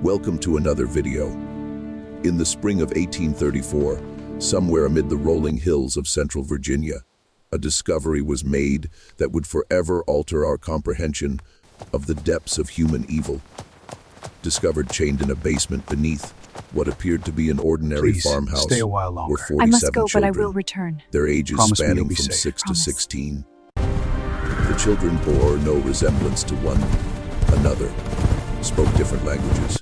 Welcome to another video. In the spring of 1834, somewhere amid the rolling hills of central Virginia, a discovery was made that would forever alter our comprehension of the depths of human evil. Discovered chained in a basement beneath what appeared to be an ordinary Please, farmhouse stay a while longer. were 47 I must go, children, but I will return. their ages Promise me spanning you'll be from safe. 6 to Promise. 16. The children bore no resemblance to one another, spoke different languages,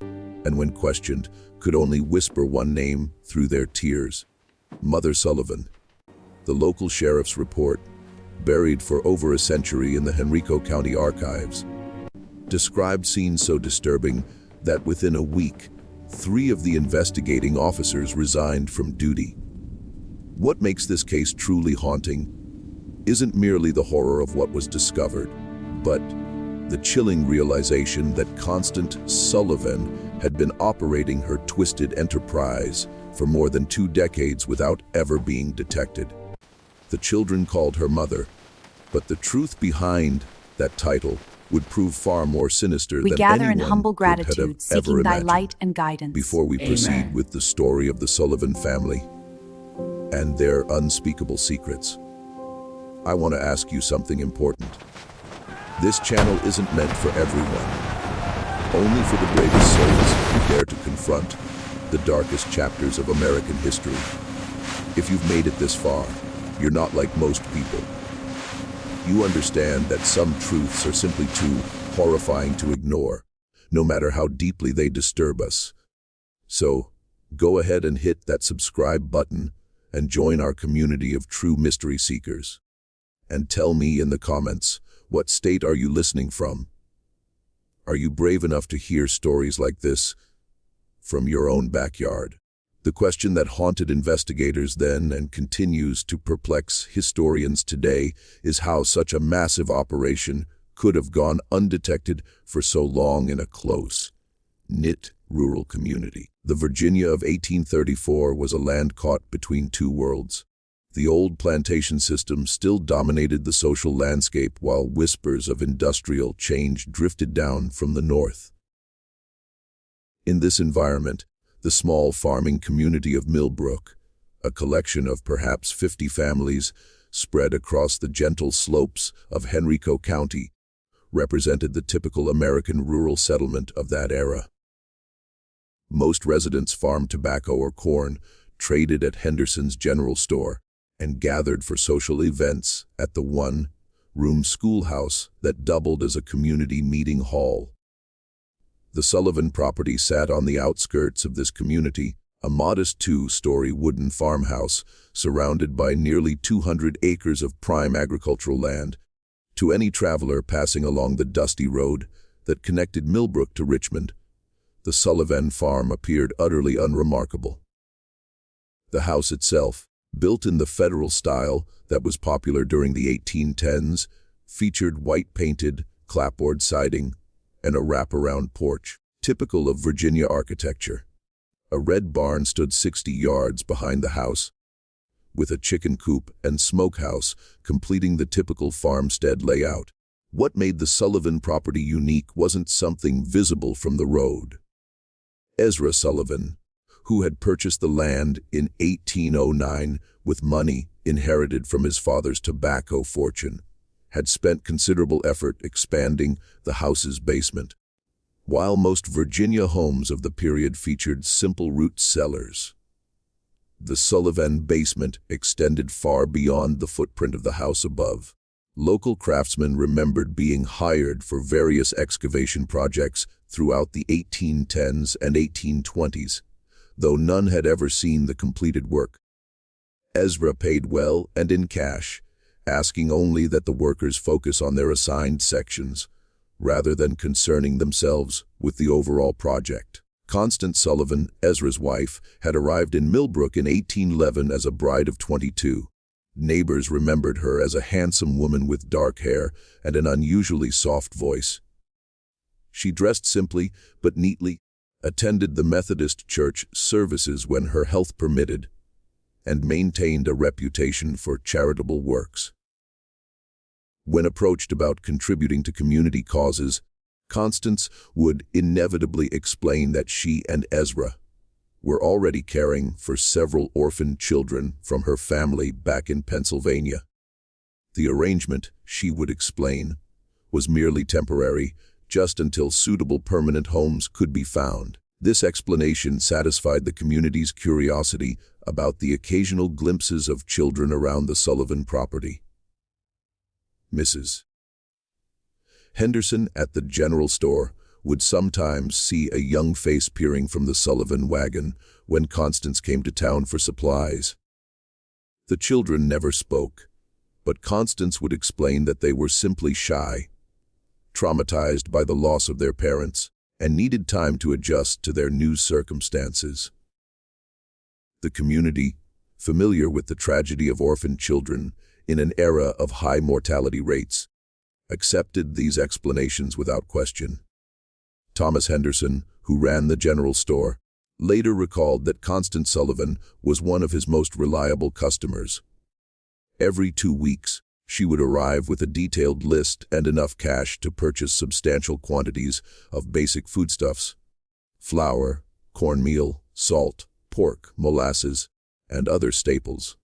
and when questioned, could only whisper one name through their tears: Mother Sullivan. The local sheriff's report, buried for over a century in the Henrico County archives, described scenes so disturbing that within a week, 3 of the investigating officers resigned from duty. What makes this case truly haunting isn't merely the horror of what was discovered, but the chilling realization that Constant Sullivan had been operating her twisted enterprise for more than 2 decades without ever being detected. The children called her mother, but the truth behind that title would prove far more sinister We than gather in anyone humble could have gratitude, ever seeking thy imagined. light and guidance. Before we proceed with the story of the Sullivan family and their unspeakable secrets, I want to ask you something important. This channel isn't meant for everyone. Only for the bravest souls who dare to confront the darkest chapters of American history. If you've made it this far, you're not like most people. You understand that some truths are simply too horrifying to ignore, no matter how deeply they disturb us. So, go ahead and hit that subscribe button and join our community of true mystery seekers. And tell me in the comments, what state are you listening from? Are you brave enough to hear stories like this from your own backyard? The question that haunted investigators then and continues to perplex historians today is how such a massive operation could have gone undetected for so long in a close-knit rural community. The Virginia of 1834 was a land caught between 2 worlds. The old plantation system still dominated the social landscape while whispers of industrial change drifted down from the north. In this environment, the small farming community of Millbrook, a collection of perhaps 50 families spread across the gentle slopes of Henrico County, represented the typical American rural settlement of that era. Most residents farmed tobacco or corn, traded at Henderson's General Store, and gathered for social events at the one-room schoolhouse that doubled as a community meeting hall. The Sullivan property sat on the outskirts of this community, a modest 2-story wooden farmhouse surrounded by nearly 200 acres of prime agricultural land. To any traveler passing along the dusty road that connected Millbrook to Richmond, the Sullivan farm appeared utterly unremarkable. The house itself, built in the Federal style that was popular during the 1810s, featured white-painted, clapboard siding and a wraparound porch, typical of Virginia architecture. A red barn stood 60 yards behind the house, with a chicken coop and smokehouse completing the typical farmstead layout. What made the Sullivan property unique wasn't something visible from the road. Ezra Sullivan, who had purchased the land in 1809 with money inherited from his father's tobacco fortune, had spent considerable effort expanding the house's basement. While most Virginia homes of the period featured simple root cellars, the Sullivan basement extended far beyond the footprint of the house above. Local craftsmen remembered being hired for various excavation projects throughout the 1810s and 1820s, though none had ever seen the completed work. Ezra paid well and in cash, asking only that the workers focus on their assigned sections, rather than concerning themselves with the overall project. Constance Sullivan, Ezra's wife, had arrived in Millbrook in 1811 as a bride of 22. Neighbors remembered her as a handsome woman with dark hair and an unusually soft voice. She dressed simply but neatly, attended the Methodist church services when her health permitted, and maintained a reputation for charitable works. When approached about contributing to community causes, Constance would inevitably explain that she and Ezra were already caring for several orphaned children from her family back in Pennsylvania. The arrangement, she would explain, was merely temporary, just until suitable permanent homes could be found. This explanation satisfied the community's curiosity about the occasional glimpses of children around the Sullivan property. Mrs. Henderson at the general store would sometimes see a young face peering from the Sullivan wagon when Constance came to town for supplies. The children never spoke, but Constance would explain that they were simply shy, traumatized by the loss of their parents, and needed time to adjust to their new circumstances. The community, familiar with the tragedy of orphaned children in an era of high mortality rates, accepted these explanations without question. Thomas Henderson, who ran the general store, later recalled that Constance Sullivan was one of his most reliable customers. Every 2 weeks, she would arrive with a detailed list and enough cash to purchase substantial quantities of basic foodstuffs: flour, cornmeal, salt, pork, molasses, and other staples.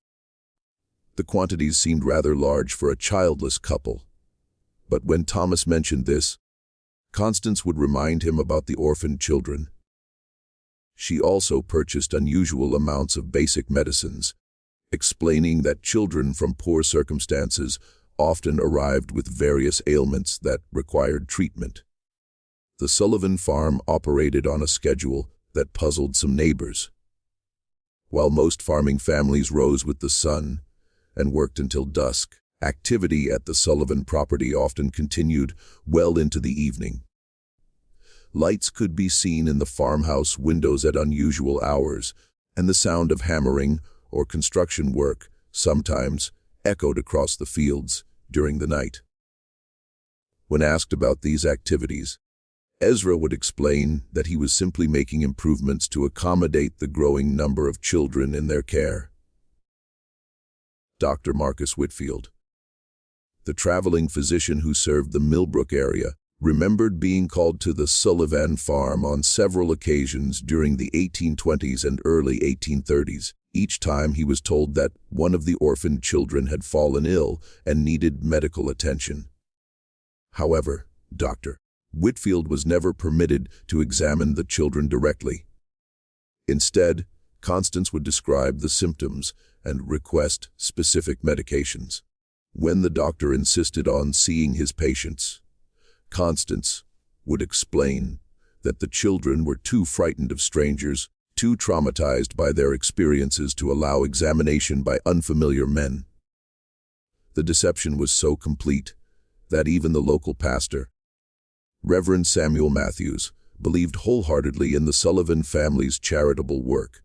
The quantities seemed rather large for a childless couple, but when Thomas mentioned this, Constance would remind him about the orphaned children. She also purchased unusual amounts of basic medicines, explaining that children from poor circumstances often arrived with various ailments that required treatment. The Sullivan farm operated on a schedule that puzzled some neighbors. While most farming families rose with the sun and worked until dusk, activity at the Sullivan property often continued well into the evening. Lights could be seen in the farmhouse windows at unusual hours, and the sound of hammering or construction work sometimes echoed across the fields during the night. When asked about these activities, Ezra would explain that he was simply making improvements to accommodate the growing number of children in their care. Dr. Marcus Whitfield, the traveling physician who served the Millbrook area, remembered being called to the Sullivan farm on several occasions during the 1820s and early 1830s. Each time he was told that one of the orphaned children had fallen ill and needed medical attention. However, Dr. Whitfield was never permitted to examine the children directly. Instead, Constance would describe the symptoms and request specific medications. When the doctor insisted on seeing his patients, Constance would explain that the children were too frightened of strangers, too traumatized by their experiences to allow examination by unfamiliar men. The deception was so complete that even the local pastor, Reverend Samuel Matthews, believed wholeheartedly in the Sullivan family's charitable work.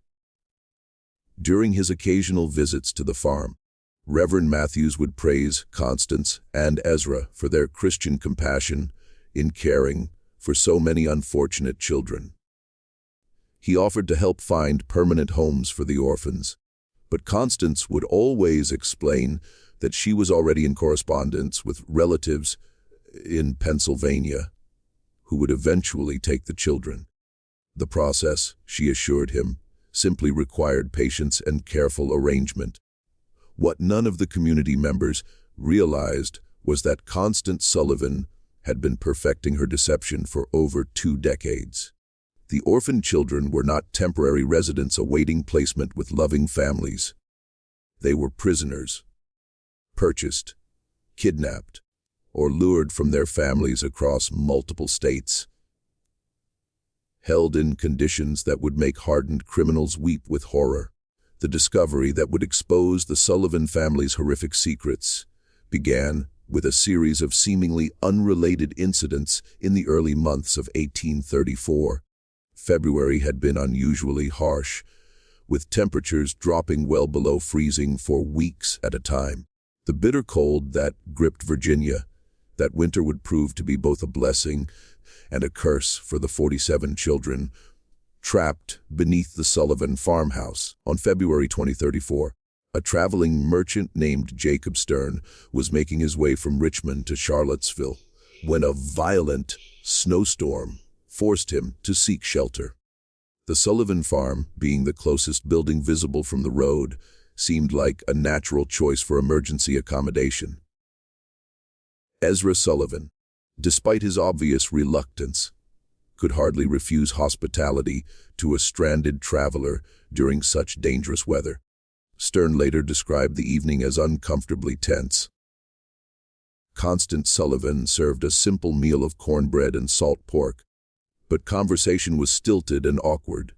During his occasional visits to the farm, Reverend Matthews would praise Constance and Ezra for their Christian compassion in caring for so many unfortunate children. He offered to help find permanent homes for the orphans, but Constance would always explain that she was already in correspondence with relatives in Pennsylvania who would eventually take the children. The process, she assured him, simply required patience and careful arrangement. What none of the community members realized was that Constance Sullivan had been perfecting her deception for over 2 decades. The orphaned children were not temporary residents awaiting placement with loving families. They were prisoners, purchased, kidnapped, or lured from their families across multiple states, held in conditions that would make hardened criminals weep with horror. The discovery that would expose the Sullivan family's horrific secrets began with a series of seemingly unrelated incidents in the early months of 1834. February had been unusually harsh, with temperatures dropping well below freezing for weeks at a time. The bitter cold that gripped Virginia that winter would prove to be both a blessing and a curse for the 47 children trapped beneath the Sullivan farmhouse. On February 2034, a traveling merchant named Jacob Stern was making his way from Richmond to Charlottesville when a violent snowstorm forced him to seek shelter. The Sullivan farm, being the closest building visible from the road, seemed like a natural choice for emergency accommodation. Ezra Sullivan, despite his obvious reluctance, could hardly refuse hospitality to a stranded traveler during such dangerous weather. Stern later described the evening as uncomfortably tense. Constance Sullivan served a simple meal of cornbread and salt pork, but conversation was stilted and awkward.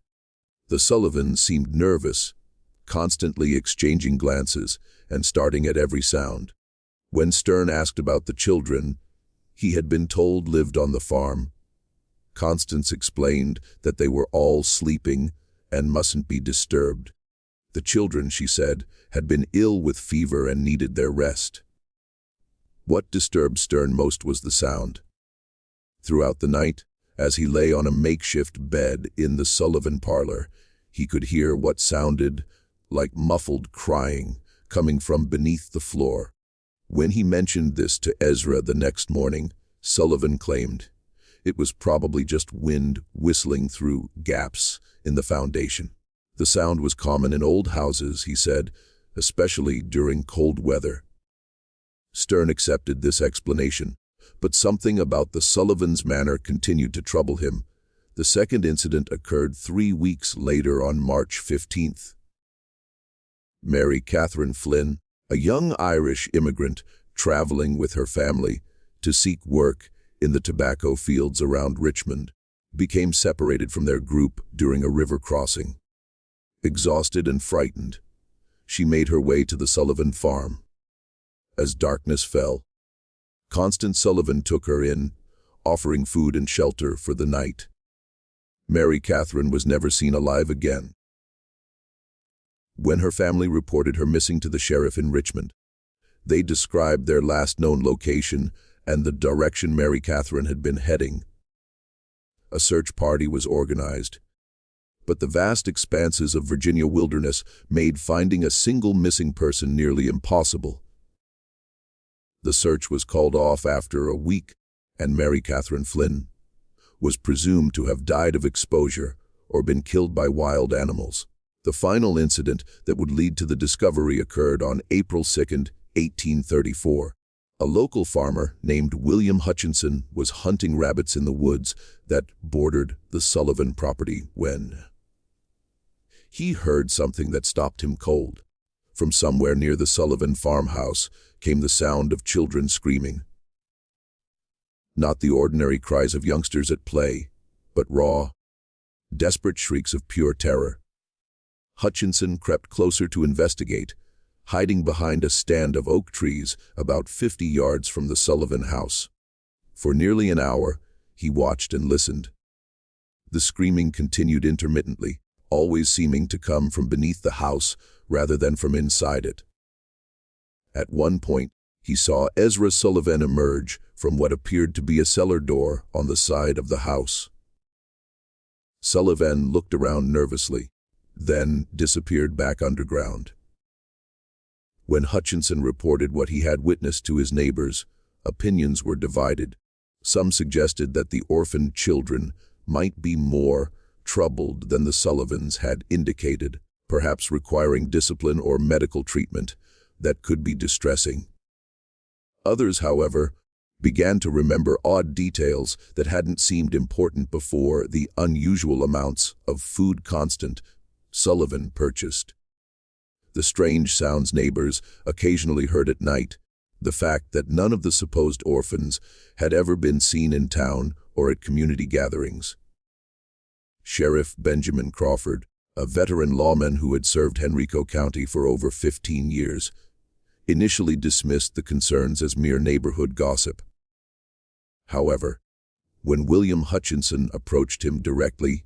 The Sullivans seemed nervous, constantly exchanging glances and starting at every sound. When Stern asked about the children he had been told lived on the farm, Constance explained that they were all sleeping and mustn't be disturbed. The children, she said, had been ill with fever and needed their rest. What disturbed Stern most was the sound. Throughout the night, as he lay on a makeshift bed in the Sullivan parlor, he could hear what sounded like muffled crying coming from beneath the floor. When he mentioned this to Ezra the next morning, Sullivan claimed it was probably just wind whistling through gaps in the foundation. The sound was common in old houses, he said, especially during cold weather. Stern accepted this explanation, but something about the Sullivans' manner continued to trouble him. The second incident occurred 3 weeks later on March 15th. Mary Catherine Flynn, a young Irish immigrant traveling with her family to seek work in the tobacco fields around Richmond, became separated from their group during a river crossing. Exhausted and frightened, she made her way to the Sullivan farm. As darkness fell, Constance Sullivan took her in, offering food and shelter for the night. Mary Catherine was never seen alive again. When her family reported her missing to the sheriff in Richmond, they described their last known location and the direction Mary Catherine had been heading. A search party was organized, but the vast expanses of Virginia wilderness made finding a single missing person nearly impossible. The search was called off after a week, and Mary Catherine Flynn was presumed to have died of exposure or been killed by wild animals. The final incident that would lead to the discovery occurred on April 2nd, 1834. A local farmer named William Hutchinson was hunting rabbits in the woods that bordered the Sullivan property when he heard something that stopped him cold. From somewhere near the Sullivan farmhouse came the sound of children screaming. Not the ordinary cries of youngsters at play, but raw, desperate shrieks of pure terror. Hutchinson crept closer to investigate, hiding behind a stand of oak trees about 50 yards from the Sullivan house. For nearly an hour, he watched and listened. The screaming continued intermittently, always seeming to come from beneath the house rather than from inside it. At one point, he saw Ezra Sullivan emerge from what appeared to be a cellar door on the side of the house. Sullivan looked around nervously, then disappeared back underground. When Hutchinson reported what he had witnessed to his neighbors, opinions were divided. Some suggested that the orphaned children might be more troubled than the Sullivans had indicated, perhaps requiring discipline or medical treatment that could be distressing. Others, however, began to remember odd details that hadn't seemed important before: the unusual amounts of food Sullivan purchased, the strange sounds neighbors occasionally heard at night, the fact that none of the supposed orphans had ever been seen in town or at community gatherings. Sheriff Benjamin Crawford, a veteran lawman who had served Henrico County for over 15 years, initially dismissed the concerns as mere neighborhood gossip. However, when William Hutchinson approached him directly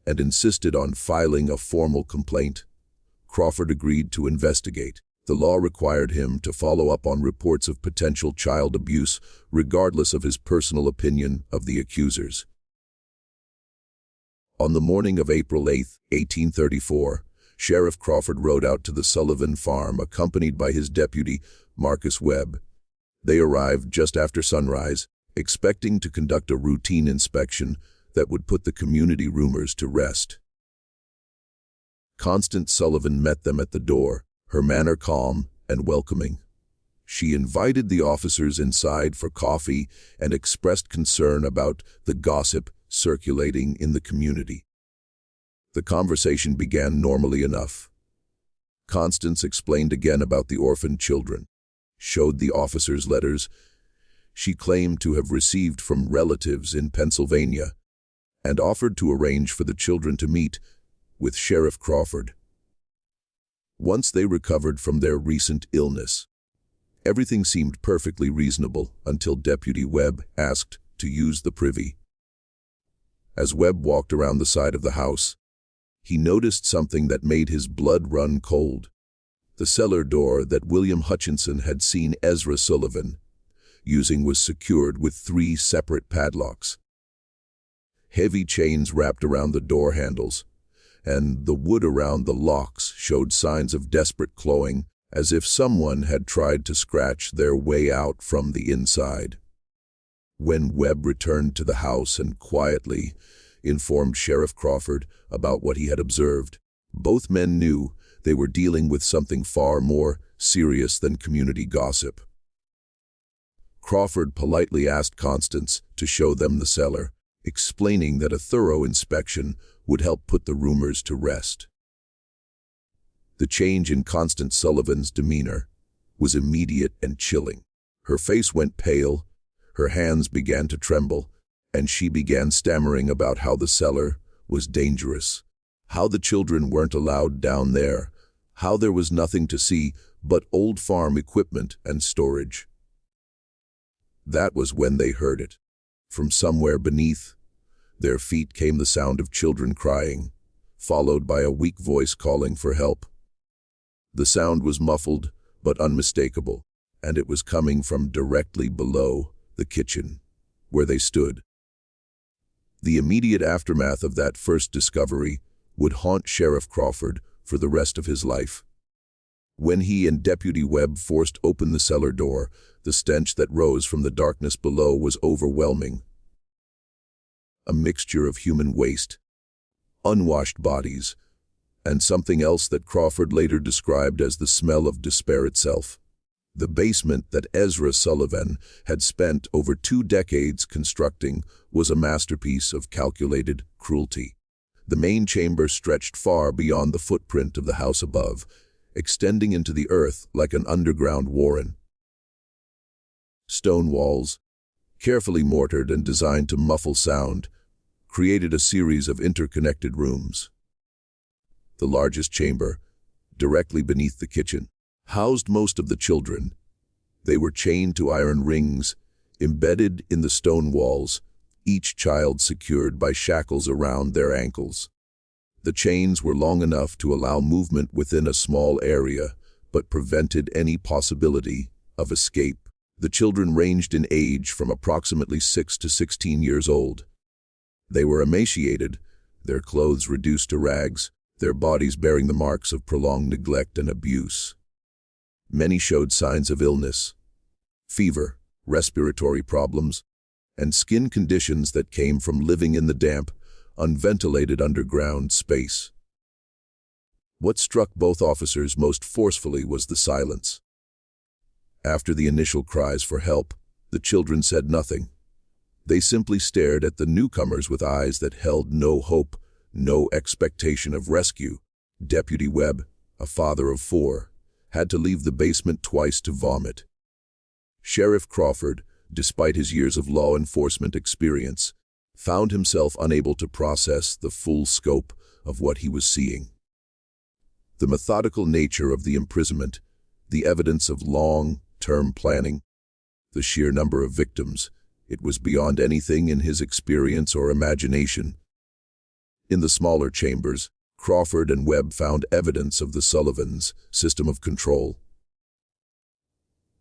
and insisted on filing a formal complaint, Crawford agreed to investigate. The law required him to follow up on reports of potential child abuse, regardless of his personal opinion of the accusers. On the morning of April 8, 1834, Sheriff Crawford rode out to the Sullivan farm, accompanied by his deputy, Marcus Webb. They arrived just after sunrise expecting to conduct a routine inspection that would put the community rumors to rest. Constance Sullivan met them at the door, her manner calm and welcoming. She invited the officers inside for coffee and expressed concern about the gossip circulating in the community. The conversation began normally enough. Constance explained again about the orphaned children, showed the officers letters she claimed to have received from relatives in Pennsylvania, and offered to arrange for the children to meet with Sheriff Crawford. Once they recovered from their recent illness, everything seemed perfectly reasonable until Deputy Webb asked to use the privy. As Webb walked around the side of the house, he noticed something that made his blood run cold. The cellar door that William Hutchinson had seen Ezra Sullivan using was secured with 3 separate padlocks. Heavy chains wrapped around the door handles, and the wood around the locks showed signs of desperate clawing, as if someone had tried to scratch their way out from the inside. When Webb returned to the house and quietly informed Sheriff Crawford about what he had observed, both men knew they were dealing with something far more serious than community gossip. Crawford politely asked Constance to show them the cellar, explaining that a thorough inspection would help put the rumors to rest. The change in Constance Sullivan's demeanor was immediate and chilling. Her face went pale, her hands began to tremble, and she began stammering about how the cellar was dangerous, how the children weren't allowed down there, how there was nothing to see but old farm equipment and storage. That was when they heard it. From somewhere beneath their feet came the sound of children crying, followed by a weak voice calling for help. The sound was muffled but unmistakable, and it was coming from directly below the kitchen, where they stood. The immediate aftermath of that first discovery would haunt Sheriff Crawford for the rest of his life. When he and Deputy Webb forced open the cellar door, the stench that rose from the darkness below was overwhelming. A mixture of human waste, unwashed bodies, and something else that Crawford later described as the smell of despair itself. The basement that Ezra Sullivan had spent over 2 decades constructing was a masterpiece of calculated cruelty. The main chamber stretched far beyond the footprint of the house above, extending into the earth like an underground warren. Stone walls, carefully mortared and designed to muffle sound, created a series of interconnected rooms. The largest chamber, directly beneath the kitchen, housed most of the children. They were chained to iron rings, embedded in the stone walls, each child secured by shackles around their ankles. The chains were long enough to allow movement within a small area, but prevented any possibility of escape. The children ranged in age from approximately 6 to 16 years old. They were emaciated, their clothes reduced to rags, their bodies bearing the marks of prolonged neglect and abuse. Many showed signs of illness, fever, respiratory problems, and skin conditions that came from living in the damp, unventilated underground space. What struck both officers most forcefully was the silence. After the initial cries for help, the children said nothing. They simply stared at the newcomers with eyes that held no hope, no expectation of rescue. Deputy Webb, a father of 4, had to leave the basement twice to vomit. Sheriff Crawford, despite his years of law enforcement experience, found himself unable to process the full scope of what he was seeing. The methodical nature of the imprisonment, the evidence of long-term planning, the sheer number of victims, it was beyond anything in his experience or imagination. In the smaller chambers, Crawford and Webb found evidence of the Sullivans' system of control.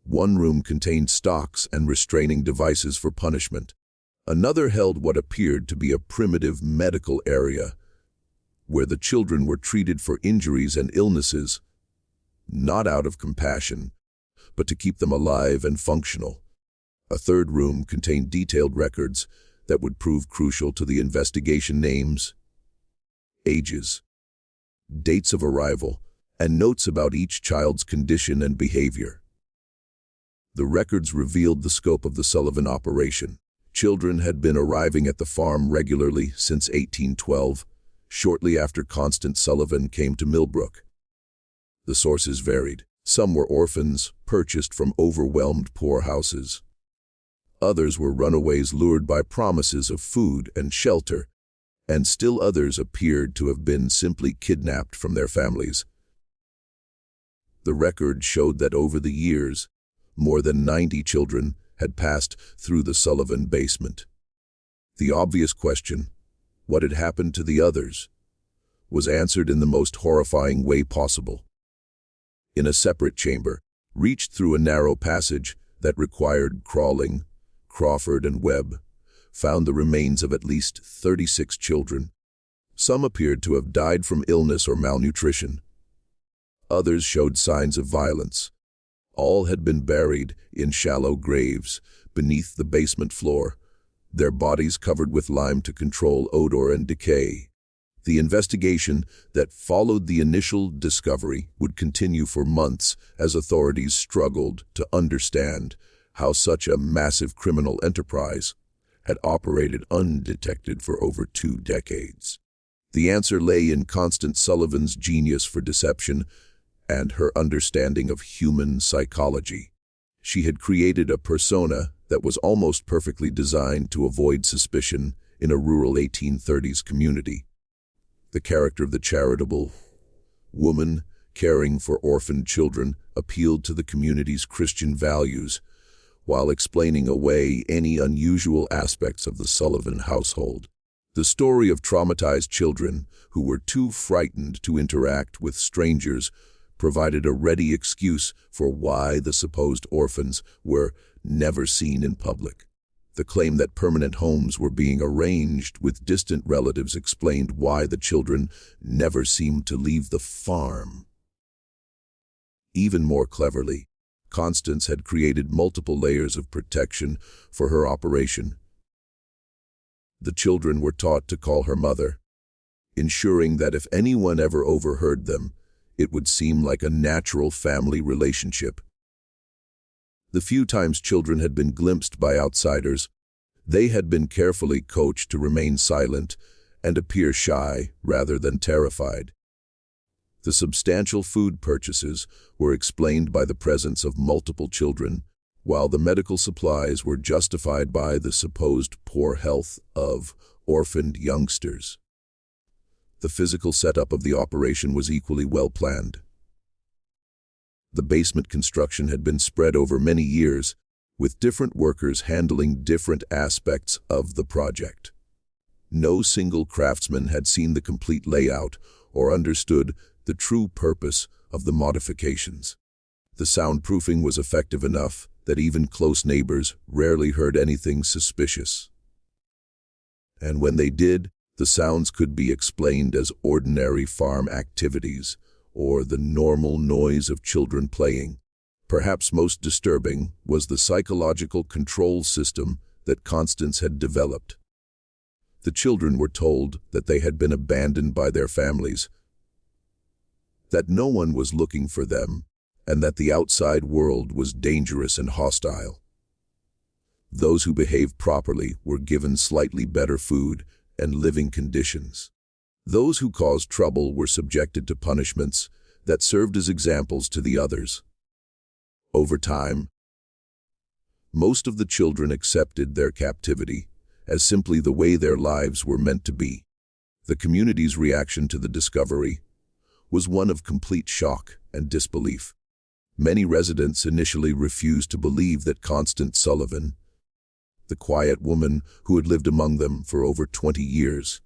One room contained stocks and restraining devices for punishment. Another held what appeared to be a primitive medical area, where the children were treated for injuries and illnesses, not out of compassion, but to keep them alive and functional. A third room contained detailed records that would prove crucial to the investigation: names, ages, dates of arrival, and notes about each child's condition and behavior. The records revealed the scope of the Sullivan operation. Children had been arriving at the farm regularly since 1812, shortly after Constance Sullivan came to Millbrook. The sources varied. Some were orphans purchased from overwhelmed poorhouses. Others were runaways lured by promises of food and shelter, and still others appeared to have been simply kidnapped from their families. The record showed that over the years, more than 90 children had passed through the Sullivan basement. The obvious question, what had happened to the others, was answered in the most horrifying way possible. In a separate chamber, reached through a narrow passage that required crawling, Crawford and Webb found the remains of at least 36 children. Some appeared to have died from illness or malnutrition. Others showed signs of violence. All had been buried in shallow graves beneath the basement floor, their bodies covered with lime to control odor and decay. The investigation that followed the initial discovery would continue for months as authorities struggled to understand how such a massive criminal enterprise had operated undetected for over 2 decades. The answer lay in Constance Sullivan's genius for deception and her understanding of human psychology. She had created a persona that was almost perfectly designed to avoid suspicion in a rural 1830s community. The character of the charitable woman caring for orphaned children appealed to the community's Christian values, while explaining away any unusual aspects of the Sullivan household. The story of traumatized children who were too frightened to interact with strangers provided a ready excuse for why the supposed orphans were never seen in public. The claim that permanent homes were being arranged with distant relatives explained why the children never seemed to leave the farm. Even more cleverly, Constance had created multiple layers of protection for her operation. The children were taught to call her mother, ensuring that if anyone ever overheard them, it would seem like a natural family relationship. The few times children had been glimpsed by outsiders, they had been carefully coached to remain silent and appear shy rather than terrified. The substantial food purchases were explained by the presence of multiple children, while the medical supplies were justified by the supposed poor health of orphaned youngsters. The physical setup of the operation was equally well planned. The basement construction had been spread over many years, with different workers handling different aspects of the project. No single craftsman had seen the complete layout or understood the true purpose of the modifications. The soundproofing was effective enough that even close neighbors rarely heard anything suspicious. And when they did, the sounds could be explained as ordinary farm activities or the normal noise of children playing. Perhaps most disturbing was the psychological control system that Constance had developed. The children were told that they had been abandoned by their families, that no one was looking for them, and that the outside world was dangerous and hostile. Those who behaved properly were given slightly better food and living conditions. Those who caused trouble were subjected to punishments that served as examples to the others. Over time, most of the children accepted their captivity as simply the way their lives were meant to be. The community's reaction to the discovery was one of complete shock and disbelief. Many residents initially refused to believe that Constance Sullivan, the quiet woman who had lived among them for over 20 years,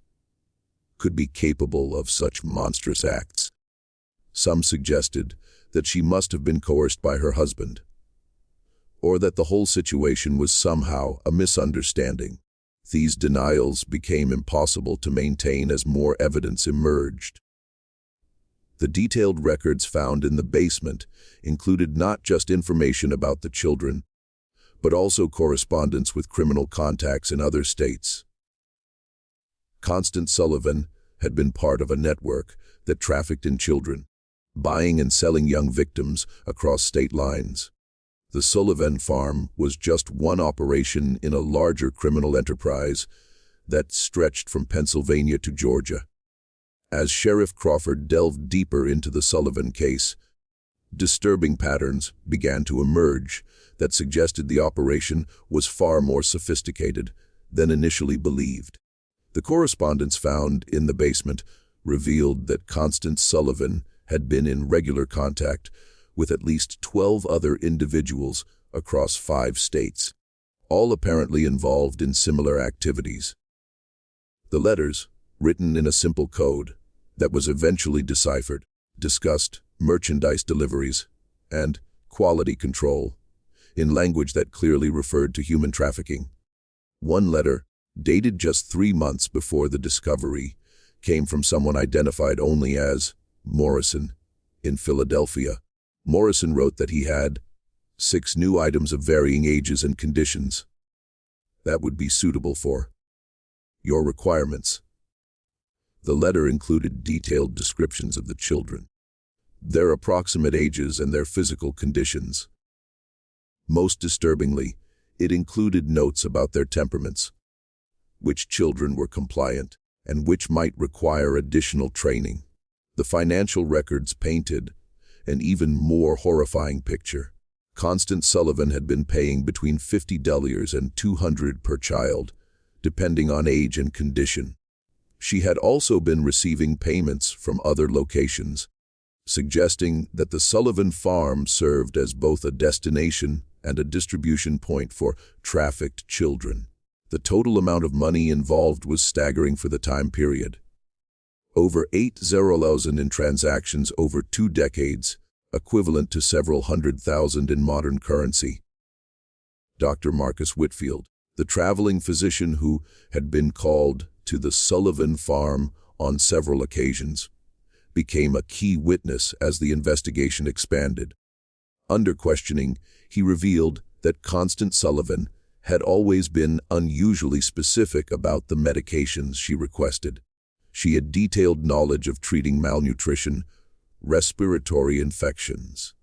could be capable of such monstrous acts. Some suggested that she must have been coerced by her husband, or that the whole situation was somehow a misunderstanding. These denials became impossible to maintain as more evidence emerged. The detailed records found in the basement included not just information about the children, but also correspondence with criminal contacts in other states. Constance Sullivan had been part of a network that trafficked in children, buying and selling young victims across state lines. The Sullivan farm was just one operation in a larger criminal enterprise that stretched from Pennsylvania to Georgia. As Sheriff Crawford delved deeper into the Sullivan case, disturbing patterns began to emerge that suggested the operation was far more sophisticated than initially believed. The correspondence found in the basement revealed that Constance Sullivan had been in regular contact with at least 12 other individuals across 5 states, all apparently involved in similar activities. The letters, written in a simple code that was eventually deciphered, discussed merchandise deliveries and quality control in language that clearly referred to human trafficking. One letter, dated just 3 months before the discovery, came from someone identified only as Morrison in Philadelphia. Morrison wrote that he had 6 new items of varying ages and conditions that would be suitable for your requirements. The letter included detailed descriptions of the children, their approximate ages, and their physical conditions. Most disturbingly, it included notes about their temperaments, which children were compliant, and which might require additional training. The financial records painted an even more horrifying picture. Constance Sullivan had been paying between $50 and $200 per child, depending on age and condition. She had also been receiving payments from other locations, suggesting that the Sullivan farm served as both a destination and a distribution point for trafficked children. The total amount of money involved was staggering for the time period. Over $80,000 in transactions over 2 decades, equivalent to several $100,000 in modern currency. Dr. Marcus Whitfield, the traveling physician who had been called to the Sullivan farm on several occasions, became a key witness as the investigation expanded. Under questioning, he revealed that Constance Sullivan had always been unusually specific about the medications she requested. She had detailed knowledge of treating malnutrition, respiratory infections,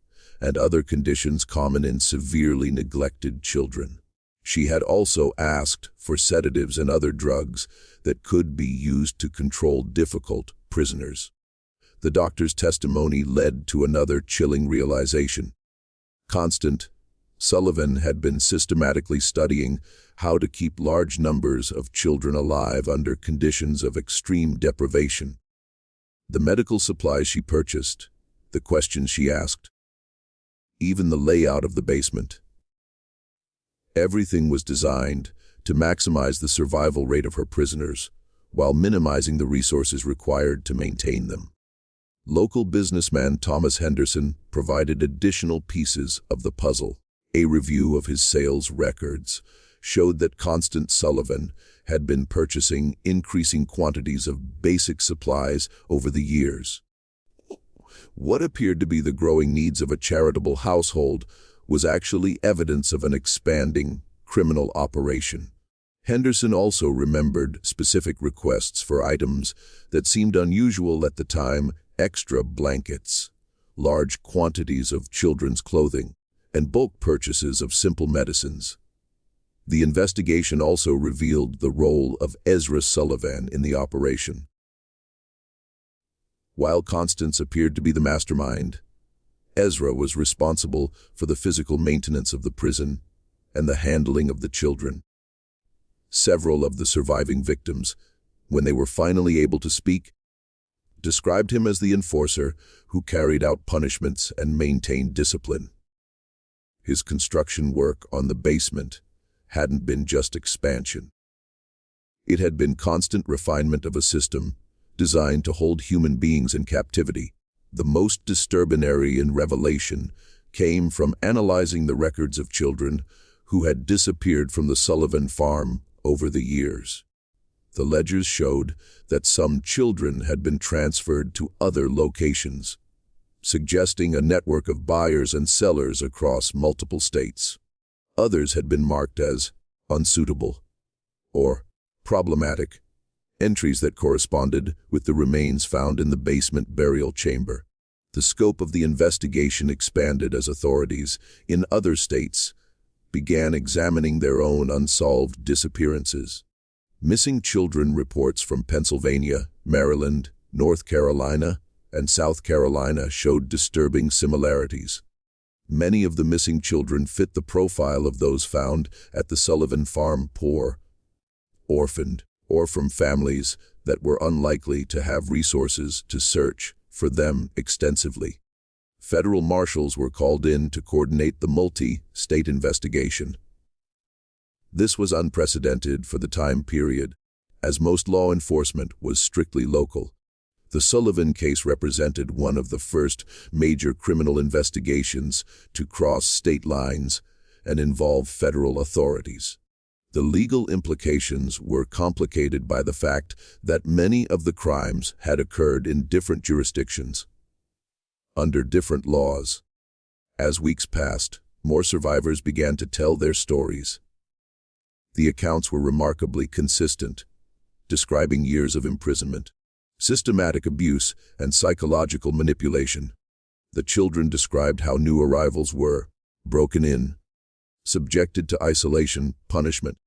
and other conditions common in severely neglected children. She had also asked for sedatives and other drugs that could be used to control difficult prisoners. The doctor's testimony led to another chilling realization. Constance Sullivan had been systematically studying how to keep large numbers of children alive under conditions of extreme deprivation. The medical supplies she purchased, the questions she asked, even the layout of the basement. Everything was designed to maximize the survival rate of her prisoners while minimizing the resources required to maintain them. Local businessman Thomas Henderson provided additional pieces of the puzzle. A review of his sales records showed that Constance Sullivan had been purchasing increasing quantities of basic supplies over the years. What appeared to be the growing needs of a charitable household was actually evidence of an expanding criminal operation. Henderson also remembered specific requests for items that seemed unusual at the time: extra blankets, large quantities of children's clothing, and bulk purchases of simple medicines. The investigation also revealed the role of Ezra Sullivan in the operation. While Constance appeared to be the mastermind, Ezra was responsible for the physical maintenance of the prison and the handling of the children. Several of the surviving victims, when they were finally able to speak, described him as the enforcer who carried out punishments and maintained discipline. His construction work on the basement hadn't been just expansion. It had been constant refinement of a system designed to hold human beings in captivity. The most disturbing revelation came from analyzing the records of children who had disappeared from the Sullivan farm over the years. The ledgers showed that some children had been transferred to other locations, suggesting a network of buyers and sellers across multiple states. Others had been marked as unsuitable or problematic, entries that corresponded with the remains found in the basement burial chamber. The scope of the investigation expanded as authorities in other states began examining their own unsolved disappearances. Missing children reports from Pennsylvania, Maryland, North Carolina, and South Carolina showed disturbing similarities. Many of the missing children fit the profile of those found at the Sullivan farm: poor, orphaned, or from families that were unlikely to have resources to search for them extensively. Federal marshals were called in to coordinate the multi-state investigation. This was unprecedented for the time period, as most law enforcement was strictly local. The Sullivan case represented one of the first major criminal investigations to cross state lines and involve federal authorities. The legal implications were complicated by the fact that many of the crimes had occurred in different jurisdictions, under different laws. As weeks passed, more survivors began to tell their stories. The accounts were remarkably consistent, describing years of imprisonment, systematic abuse, and psychological manipulation. The children described how new arrivals were broken in, subjected to isolation, punishment,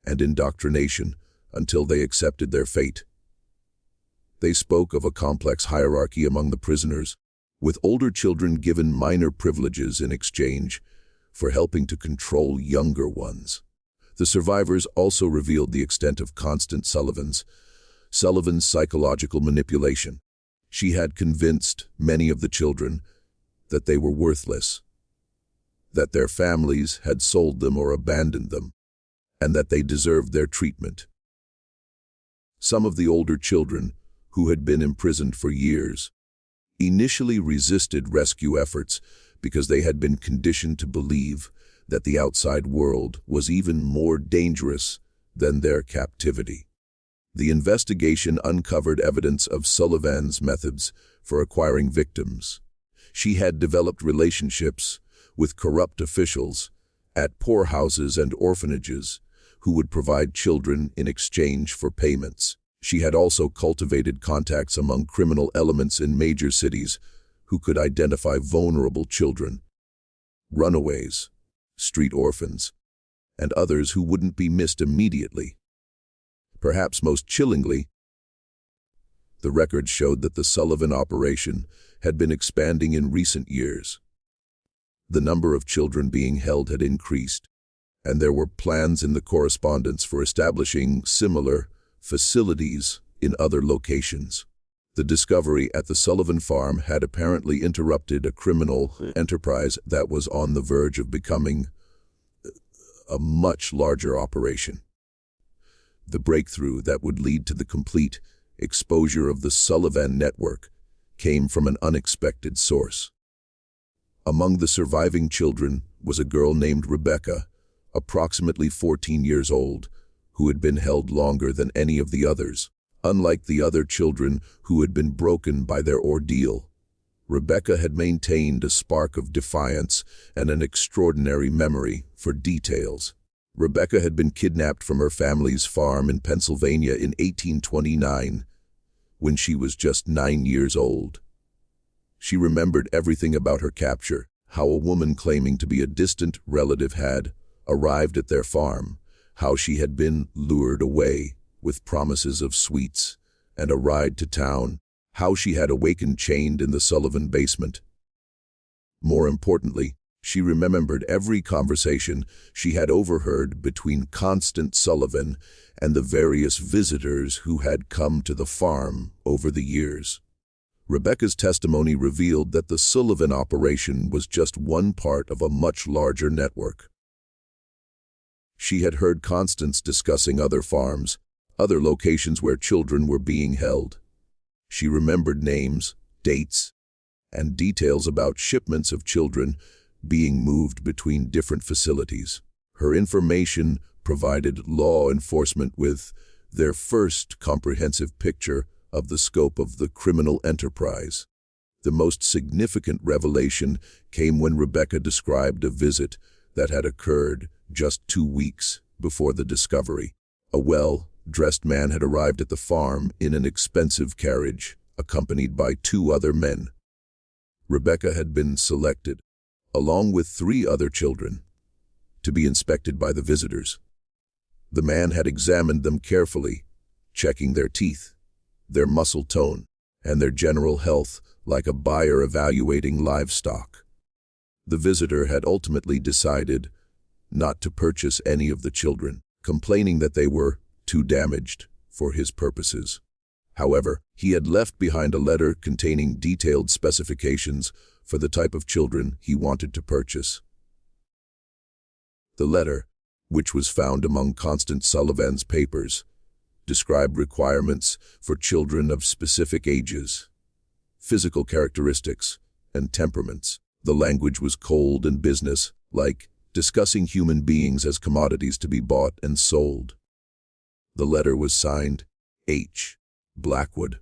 and indoctrination until they accepted their fate. They spoke of a complex hierarchy among the prisoners, with older children given minor privileges in exchange for helping to control younger ones. The survivors also revealed the extent of Sullivan's psychological manipulation. She had convinced many of the children that they were worthless, that their families had sold them or abandoned them, and that they deserved their treatment. Some of the older children, who had been imprisoned for years, initially resisted rescue efforts because they had been conditioned to believe that the outside world was even more dangerous than their captivity. The investigation uncovered evidence of Sullivan's methods for acquiring victims. She had developed relationships with corrupt officials at poorhouses and orphanages who would provide children in exchange for payments. She had also cultivated contacts among criminal elements in major cities who could identify vulnerable children, runaways, street orphans, and others who wouldn't be missed immediately. Perhaps most chillingly, the records showed that the Sullivan operation had been expanding in recent years. The number of children being held had increased, and there were plans in the correspondence for establishing similar facilities in other locations. The discovery at the Sullivan farm had apparently interrupted a criminal enterprise that was on the verge of becoming a much larger operation. The breakthrough that would lead to the complete exposure of the Sullivan network came from an unexpected source. Among the surviving children was a girl named Rebecca, approximately 14 years old, who had been held longer than any of the others. Unlike the other children who had been broken by their ordeal, Rebecca had maintained a spark of defiance and an extraordinary memory for details. Rebecca had been kidnapped from her family's farm in Pennsylvania in 1829, when she was just 9 years old. She remembered everything about her capture, how a woman claiming to be a distant relative had arrived at their farm, how she had been lured away with promises of sweets and a ride to town, how she had awakened chained in the Sullivan basement. More importantly, she remembered every conversation she had overheard between Sullivan and the various visitors who had come to the farm over the years. Rebecca's testimony revealed that the Sullivan operation was just one part of a much larger network. She had heard Constance discussing other farms, other locations where children were being held. She remembered names, dates, and details about shipments of children being moved between different facilities. Her information provided law enforcement with their first comprehensive picture of the scope of the criminal enterprise. The most significant revelation came when Rebecca described a visit that had occurred just 2 weeks before the discovery. A well-dressed man had arrived at the farm in an expensive carriage, accompanied by 2 other men. Rebecca had been selected, along with 3 other children, to be inspected by the visitors. The man had examined them carefully, checking their teeth, their muscle tone, and their general health like a buyer evaluating livestock. The visitor had ultimately decided not to purchase any of the children, complaining that they were too damaged for his purposes. However, he had left behind a letter containing detailed specifications for the type of children he wanted to purchase. The letter, which was found among Constance Sullivan's papers, described requirements for children of specific ages, physical characteristics, and temperaments. The language was cold and business-like, discussing human beings as commodities to be bought and sold. The letter was signed H. Blackwood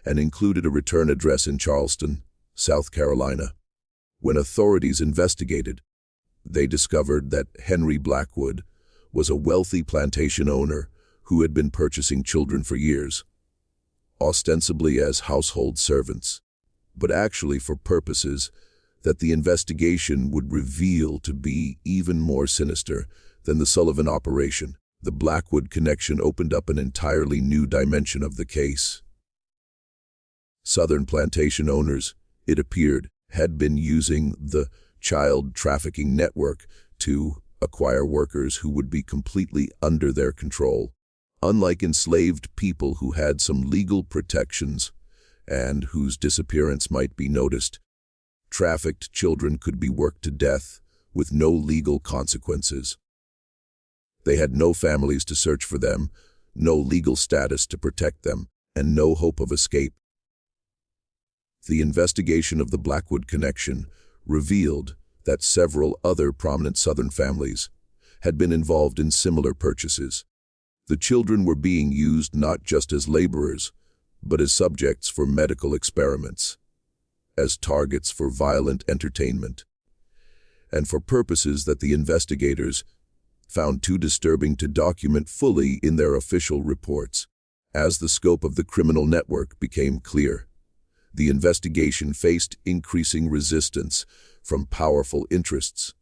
and included a return address in Charleston, South Carolina. When authorities investigated, they discovered that Henry Blackwood was a wealthy plantation owner who had been purchasing children for years, ostensibly as household servants, but actually for purposes that the investigation would reveal to be even more sinister than the Sullivan operation. The Blackwood connection opened up an entirely new dimension of the case. Southern plantation owners, it appeared, had been using the child trafficking network to acquire workers who would be completely under their control. Unlike enslaved people who had some legal protections and whose disappearance might be noticed, trafficked children could be worked to death with no legal consequences. They had no families to search for them, no legal status to protect them, and no hope of escape. The investigation of the Blackwood connection revealed that several other prominent Southern families had been involved in similar purchases. The children were being used not just as laborers, but as subjects for medical experiments, as targets for violent entertainment, and for purposes that the investigators found too disturbing to document fully in their official reports. As the scope of the criminal network became clear, the investigation faced increasing resistance from powerful interests.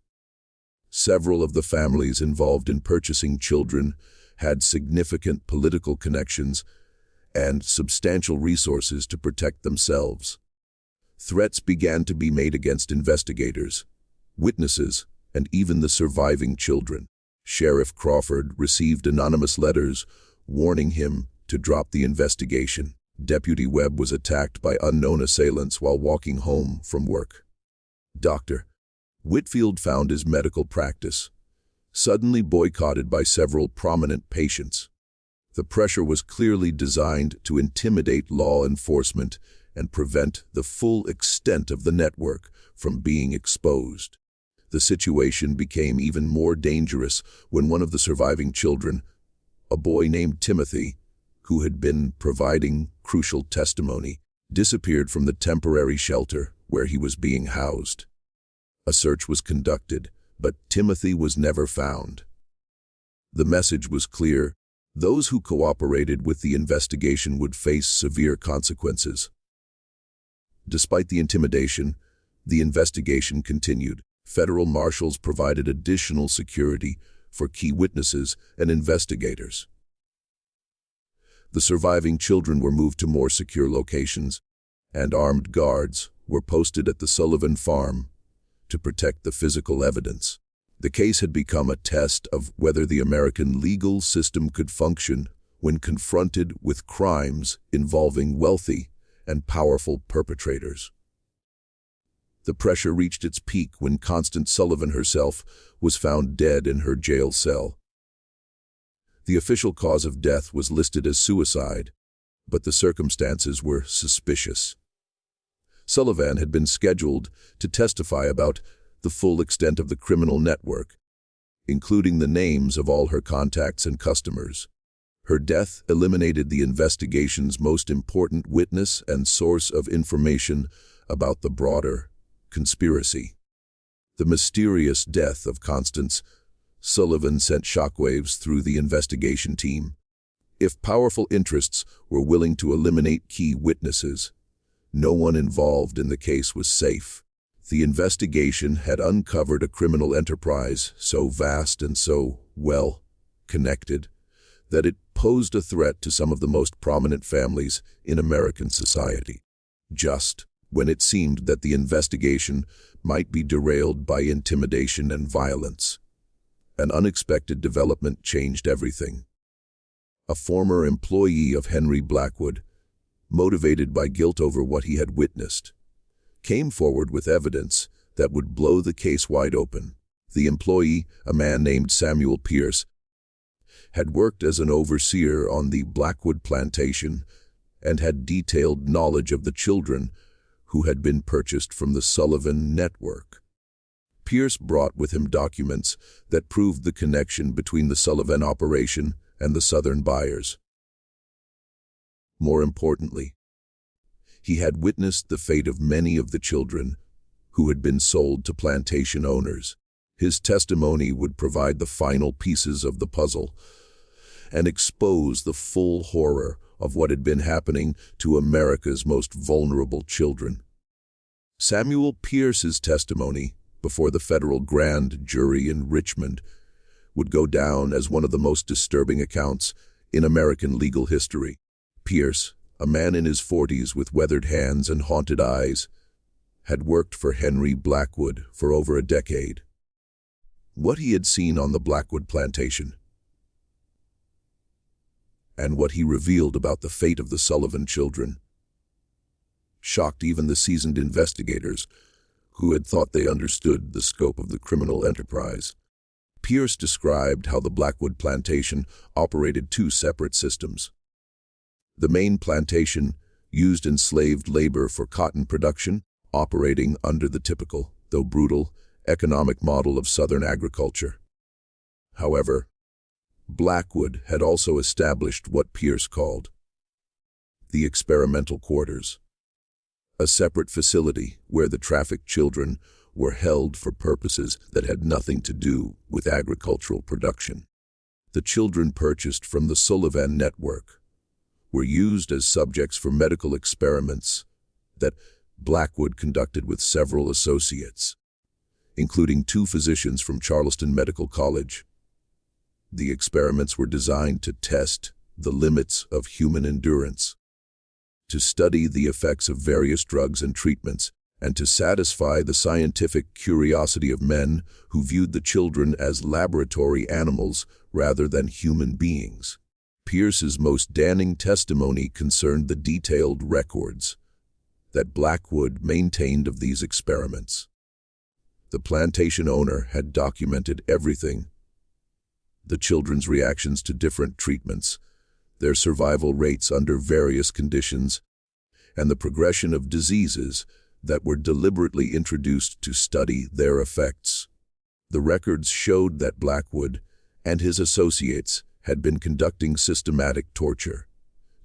Several of the families involved in purchasing children had significant political connections and substantial resources to protect themselves. Threats began to be made against investigators, witnesses, and even the surviving children. Sheriff Crawford received anonymous letters warning him to drop the investigation. Deputy Webb was attacked by unknown assailants while walking home from work. Dr. Whitfield found his medical practice suddenly boycotted by several prominent patients. The pressure was clearly designed to intimidate law enforcement and prevent the full extent of the network from being exposed. The situation became even more dangerous when one of the surviving children, a boy named Timothy, who had been providing crucial testimony, disappeared from the temporary shelter where he was being housed. A search was conducted, but Timothy was never found. The message was clear: those who cooperated with the investigation would face severe consequences. Despite the intimidation, the investigation continued. Federal marshals provided additional security for key witnesses and investigators. The surviving children were moved to more secure locations, and armed guards were posted at the Sullivan farm to protect the physical evidence. The case had become a test of whether the American legal system could function when confronted with crimes involving wealthy and powerful perpetrators. The pressure reached its peak when Constance Sullivan herself was found dead in her jail cell. The official cause of death was listed as suicide, but the circumstances were suspicious. Sullivan had been scheduled to testify about the full extent of the criminal network, including the names of all her contacts and customers. Her death eliminated the investigation's most important witness and source of information about the broader conspiracy. The mysterious death of Constance Sullivan sent shockwaves through the investigation team. If powerful interests were willing to eliminate key witnesses, no one involved in the case was safe. The investigation had uncovered a criminal enterprise so vast and so well connected that it posed a threat to some of the most prominent families in American society. Just when it seemed that the investigation might be derailed by intimidation and violence, an unexpected development changed everything. A former employee of Henry Blackwood, motivated by guilt over what he had witnessed, came forward with evidence that would blow the case wide open. The employee, a man named Samuel Pierce, had worked as an overseer on the Blackwood plantation and had detailed knowledge of the children who had been purchased from the Sullivan network. Pierce brought with him documents that proved the connection between the Sullivan operation and the Southern buyers. More importantly, he had witnessed the fate of many of the children who had been sold to plantation owners. His testimony would provide the final pieces of the puzzle and expose the full horror of what had been happening to America's most vulnerable children. Samuel Pierce's testimony before the federal grand jury in Richmond would go down as one of the most disturbing accounts in American legal history. Pierce, a man in his 40s with weathered hands and haunted eyes, had worked for Henry Blackwood for over a decade. What he had seen on the Blackwood plantation and what he revealed about the fate of the Sullivan children shocked even the seasoned investigators who had thought they understood the scope of the criminal enterprise. Pierce described how the Blackwood plantation operated two separate systems. The main plantation used enslaved labor for cotton production, operating under the typical, though brutal, economic model of Southern agriculture. However, Blackwood had also established what Pierce called the experimental quarters, a separate facility where the trafficked children were held for purposes that had nothing to do with agricultural production. The children purchased from the Sullivan network were used as subjects for medical experiments that Blackwood conducted with several associates, including 2 physicians from Charleston Medical College. The experiments were designed to test the limits of human endurance, to study the effects of various drugs and treatments, and to satisfy the scientific curiosity of men who viewed the children as laboratory animals rather than human beings. Pierce's most damning testimony concerned the detailed records that Blackwood maintained of these experiments. The plantation owner had documented everything: the children's reactions to different treatments, their survival rates under various conditions, and the progression of diseases that were deliberately introduced to study their effects. The records showed that Blackwood and his associates had been conducting systematic torture,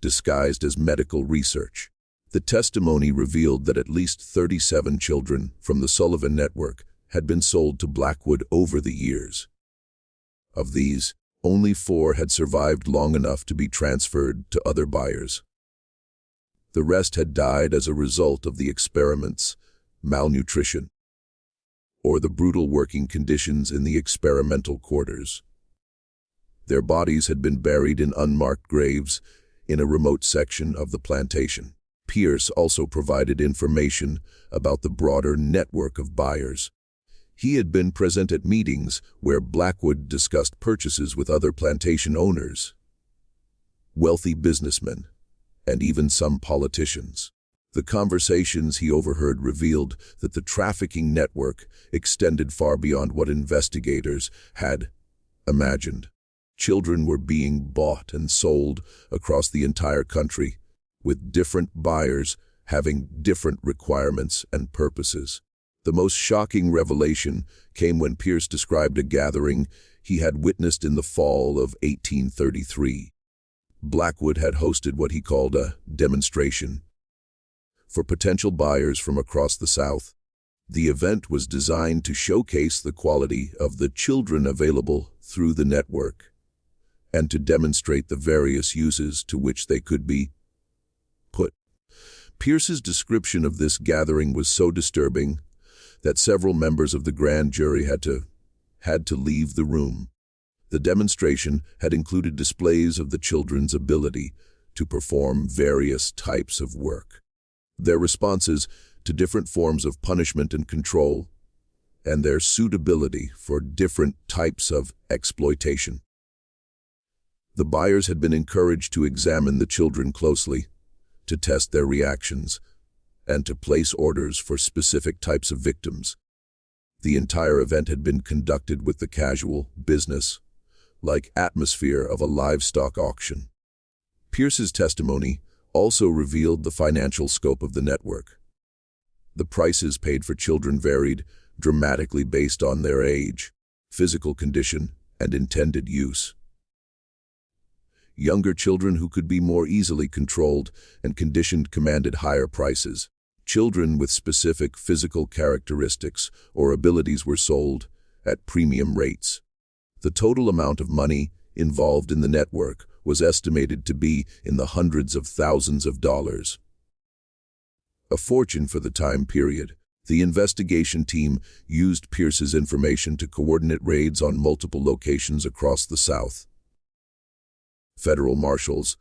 disguised as medical research. The testimony revealed that at least 37 children from the Sullivan network had been sold to Blackwood over the years. Of these, only 4 had survived long enough to be transferred to other buyers. The rest had died as a result of the experiments, malnutrition, or the brutal working conditions in the experimental quarters. Their bodies had been buried in unmarked graves in a remote section of the plantation. Pierce also provided information about the broader network of buyers. He had been present at meetings where Blackwood discussed purchases with other plantation owners, wealthy businessmen, and even some politicians. The conversations he overheard revealed that the trafficking network extended far beyond what investigators had imagined. Children were being bought and sold across the entire country, with different buyers having different requirements and purposes. The most shocking revelation came when Pierce described a gathering he had witnessed in the fall of 1833. Blackwood had hosted what he called a demonstration for potential buyers from across the South. The event was designed to showcase the quality of the children available through the network and to demonstrate the various uses to which they could be put. Pierce's description of this gathering was so disturbing that several members of the grand jury had to leave the room. The demonstration had included displays of the children's ability to perform various types of work, their responses to different forms of punishment and control, and their suitability for different types of exploitation. The buyers had been encouraged to examine the children closely, to test their reactions, and to place orders for specific types of victims. The entire event had been conducted with the casual, business-like atmosphere of a livestock auction. Pierce's testimony also revealed the financial scope of the network. The prices paid for children varied dramatically based on their age, physical condition, and intended use. Younger children who could be more easily controlled and conditioned commanded higher prices. Children with specific physical characteristics or abilities were sold at premium rates. The total amount of money involved in the network was estimated to be in the hundreds of thousands of dollars. A fortune for the time period. The investigation team used Pierce's information to coordinate raids on multiple locations across the South. Federal marshals,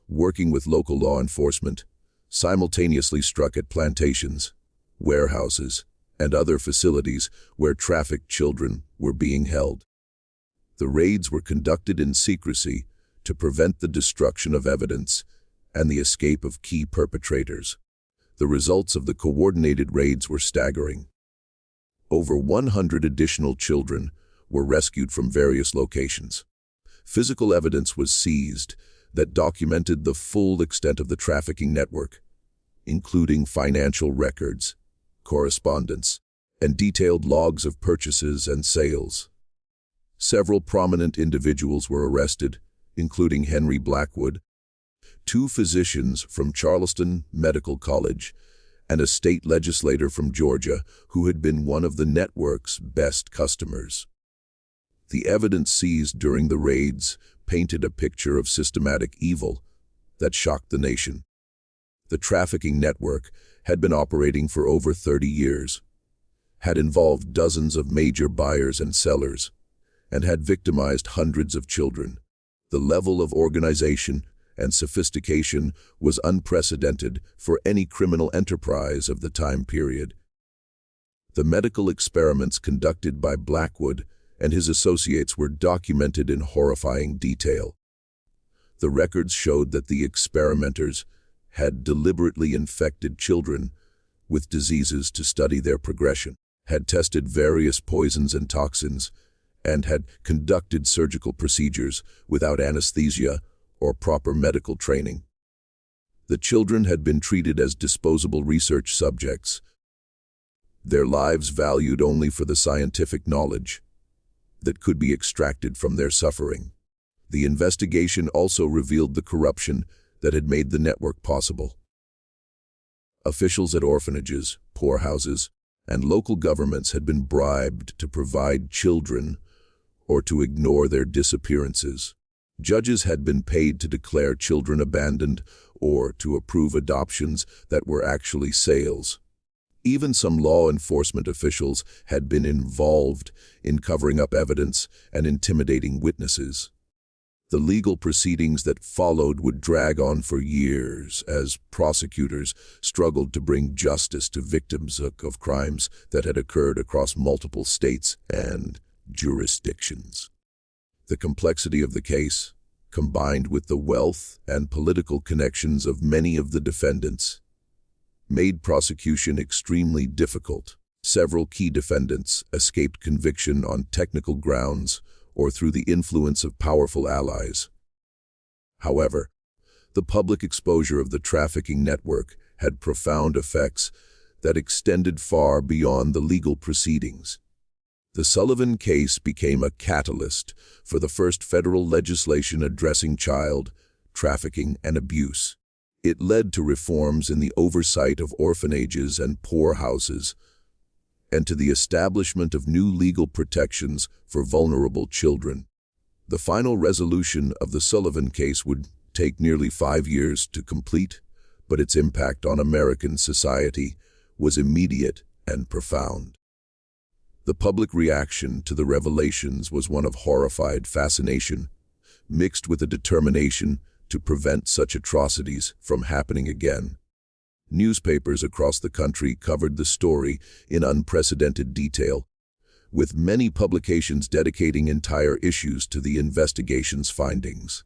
working with local law enforcement, simultaneously struck at plantations, warehouses, and other facilities where trafficked children were being held. The raids were conducted in secrecy to prevent the destruction of evidence and the escape of key perpetrators. The results of the coordinated raids were staggering. Over 100 additional children were rescued from various locations. Physical evidence was seized that documented the full extent of the trafficking network, including financial records, correspondence, and detailed logs of purchases and sales. Several prominent individuals were arrested, including Henry Blackwood, 2 physicians from Charleston Medical College, and a state legislator from Georgia who had been one of the network's best customers. The evidence seized during the raids painted a picture of systematic evil that shocked the nation. The trafficking network had been operating for over 30 years, had involved dozens of major buyers and sellers, and had victimized hundreds of children. The level of organization and sophistication was unprecedented for any criminal enterprise of the time period. The medical experiments conducted by Blackwood and his associates were documented in horrifying detail. The records showed that the experimenters had deliberately infected children with diseases to study their progression, had tested various poisons and toxins, and had conducted surgical procedures without anesthesia or proper medical training. The children had been treated as disposable research subjects, their lives valued only for the scientific knowledge that could be extracted from their suffering. The investigation also revealed the corruption that had made the network possible. Officials at orphanages, poorhouses, and local governments had been bribed to provide children or to ignore their disappearances. Judges had been paid to declare children abandoned or to approve adoptions that were actually sales. Even some law enforcement officials had been involved in covering up evidence and intimidating witnesses. The legal proceedings that followed would drag on for years as prosecutors struggled to bring justice to victims of crimes that had occurred across multiple states and jurisdictions. The complexity of the case, combined with the wealth and political connections of many of the defendants, made prosecution extremely difficult. Several key defendants escaped conviction on technical grounds or through the influence of powerful allies. However, the public exposure of the trafficking network had profound effects that extended far beyond the legal proceedings. The Sullivan case became a catalyst for the first federal legislation addressing child trafficking and abuse. It led to reforms in the oversight of orphanages and poorhouses, and to the establishment of new legal protections for vulnerable children. The final resolution of the Sullivan case would take nearly 5 years to complete, but its impact on American society was immediate and profound. The public reaction to the revelations was one of horrified fascination, mixed with a determination to prevent such atrocities from happening again. Newspapers across the country covered the story in unprecedented detail, with many publications dedicating entire issues to the investigation's findings.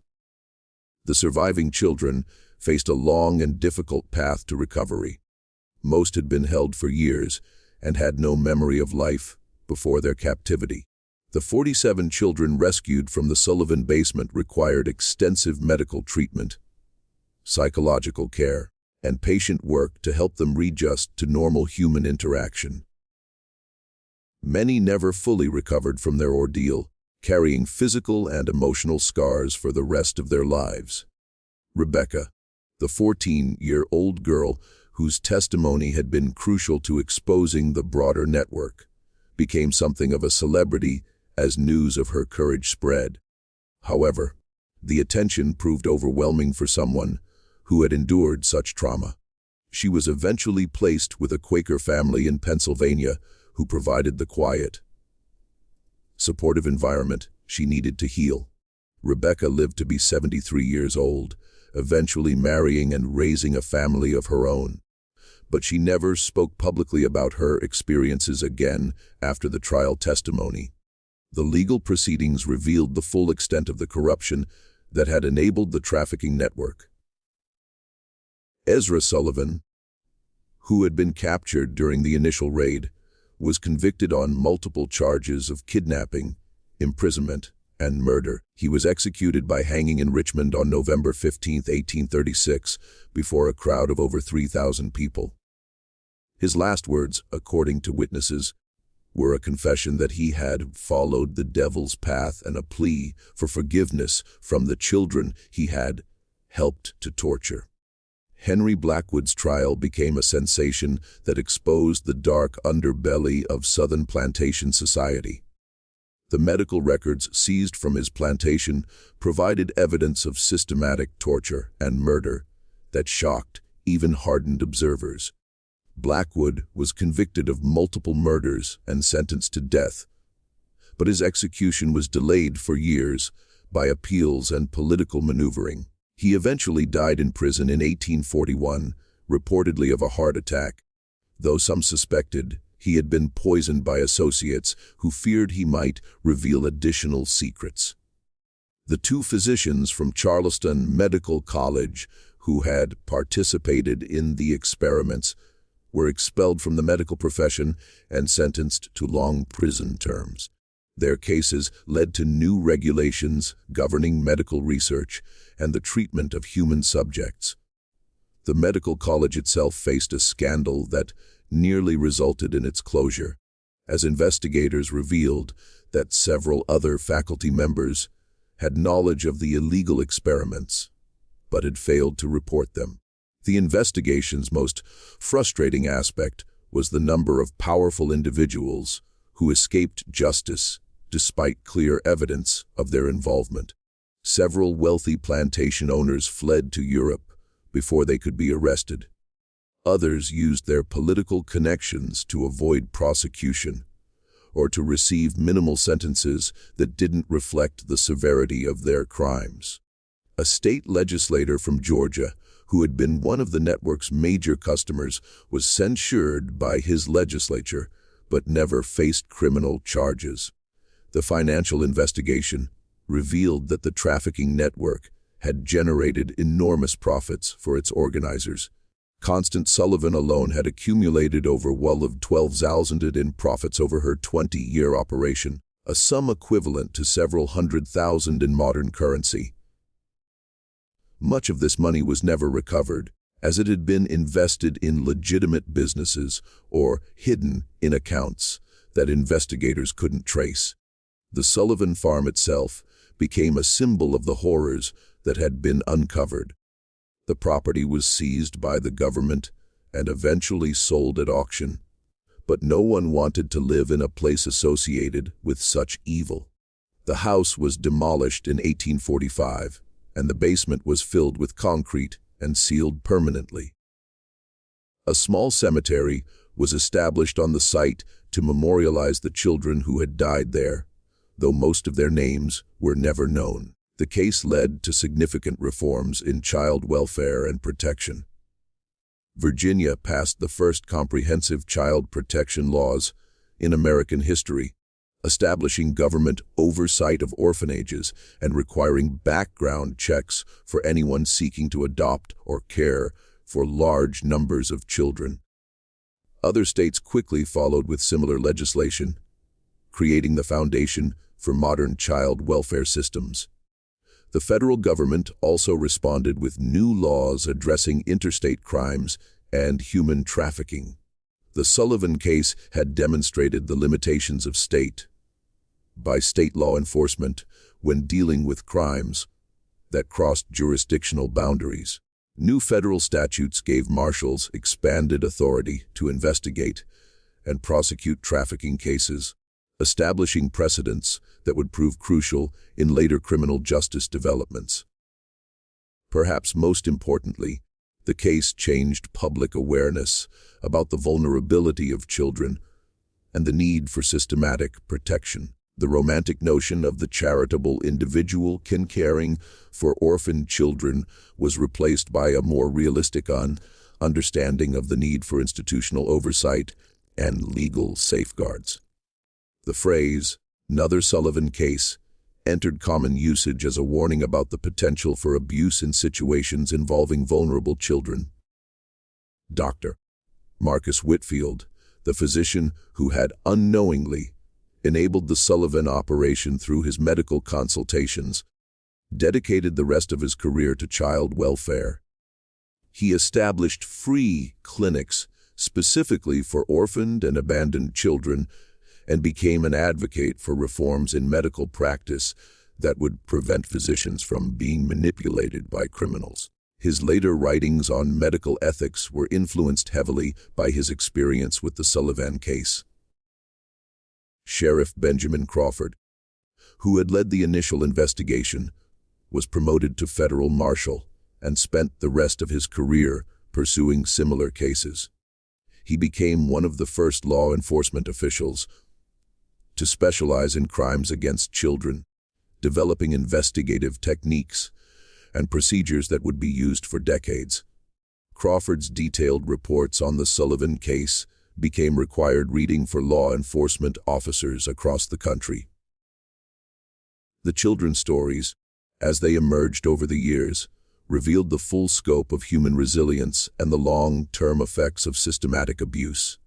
The surviving children faced a long and difficult path to recovery. Most had been held for years and had no memory of life before their captivity. The 47 children rescued from the Sullivan basement required extensive medical treatment, psychological care, and patient work to help them readjust to normal human interaction. Many never fully recovered from their ordeal, carrying physical and emotional scars for the rest of their lives. Rebecca, the 14-year-old girl whose testimony had been crucial to exposing the broader network, became something of a celebrity as news of her courage spread. However, the attention proved overwhelming for someone who had endured such trauma. She was eventually placed with a Quaker family in Pennsylvania who provided the quiet, supportive environment she needed to heal. Rebecca lived to be 73 years old, eventually marrying and raising a family of her own. But she never spoke publicly about her experiences again after the trial testimony. The legal proceedings revealed the full extent of the corruption that had enabled the trafficking network. Ezra Sullivan, who had been captured during the initial raid, was convicted on multiple charges of kidnapping, imprisonment, and murder. He was executed by hanging in Richmond on November 15, 1836, before a crowd of over 3,000 people. His last words, according to witnesses, were a confession that he had followed the devil's path and a plea for forgiveness from the children he had helped to torture. Henry Blackwood's trial became a sensation that exposed the dark underbelly of Southern plantation society. The medical records seized from his plantation provided evidence of systematic torture and murder that shocked even hardened observers. Blackwood was convicted of multiple murders and sentenced to death, but his execution was delayed for years by appeals and political maneuvering. He eventually died in prison in 1841, reportedly of a heart attack, though some suspected he had been poisoned by associates who feared he might reveal additional secrets. The 2 physicians from Charleston Medical College who had participated in the experiments were expelled from the medical profession and sentenced to long prison terms. Their cases led to new regulations governing medical research and the treatment of human subjects. The medical college itself faced a scandal that nearly resulted in its closure, as investigators revealed that several other faculty members had knowledge of the illegal experiments, but had failed to report them. The investigation's most frustrating aspect was the number of powerful individuals who escaped justice despite clear evidence of their involvement. Several wealthy plantation owners fled to Europe before they could be arrested. Others used their political connections to avoid prosecution or to receive minimal sentences that didn't reflect the severity of their crimes. A state legislator from Georgia, who had been one of the network's major customers, was censured by his legislature but never faced criminal charges. The financial investigation revealed that the trafficking network had generated enormous profits for its organizers. Constance Sullivan alone had accumulated over $12,000 in profits over her 20-year operation, a sum equivalent to several $100,000 in modern currency. Much of this money was never recovered, as it had been invested in legitimate businesses or hidden in accounts that investigators couldn't trace. The Sullivan farm itself became a symbol of the horrors that had been uncovered. The property was seized by the government and eventually sold at auction, but no one wanted to live in a place associated with such evil. The house was demolished in 1845, and the basement was filled with concrete and sealed permanently. A small cemetery was established on the site to memorialize the children who had died there, though most of their names were never known. The case led to significant reforms in child welfare and protection. Virginia passed the first comprehensive child protection laws in American history, establishing government oversight of orphanages and requiring background checks for anyone seeking to adopt or care for large numbers of children. Other states quickly followed with similar legislation, creating the foundation for modern child welfare systems. The federal government also responded with new laws addressing interstate crimes and human trafficking. The Sullivan case had demonstrated the limitations of state by state law enforcement when dealing with crimes that crossed jurisdictional boundaries. New federal statutes gave marshals expanded authority to investigate and prosecute trafficking cases, establishing precedents that would prove crucial in later criminal justice developments. Perhaps most importantly, the case changed public awareness about the vulnerability of children and the need for systematic protection. The romantic notion of the charitable individual caring for orphaned children was replaced by a more realistic understanding of the need for institutional oversight and legal safeguards. The phrase, "another Sullivan case," entered common usage as a warning about the potential for abuse in situations involving vulnerable children. Dr. Marcus Whitfield, the physician who had unknowingly enabled the Sullivan operation through his medical consultations, dedicated the rest of his career to child welfare. He established free clinics specifically for orphaned and abandoned children and became an advocate for reforms in medical practice that would prevent physicians from being manipulated by criminals. His later writings on medical ethics were influenced heavily by his experience with the Sullivan case. Sheriff Benjamin Crawford, who had led the initial investigation, was promoted to federal marshal and spent the rest of his career pursuing similar cases. He became one of the first law enforcement officials to specialize in crimes against children, developing investigative techniques and procedures that would be used for decades. Crawford's detailed reports on the Sullivan case became required reading for law enforcement officers across the country. The children's stories, as they emerged over the years, revealed the full scope of human resilience and the long-term effects of systematic abuse.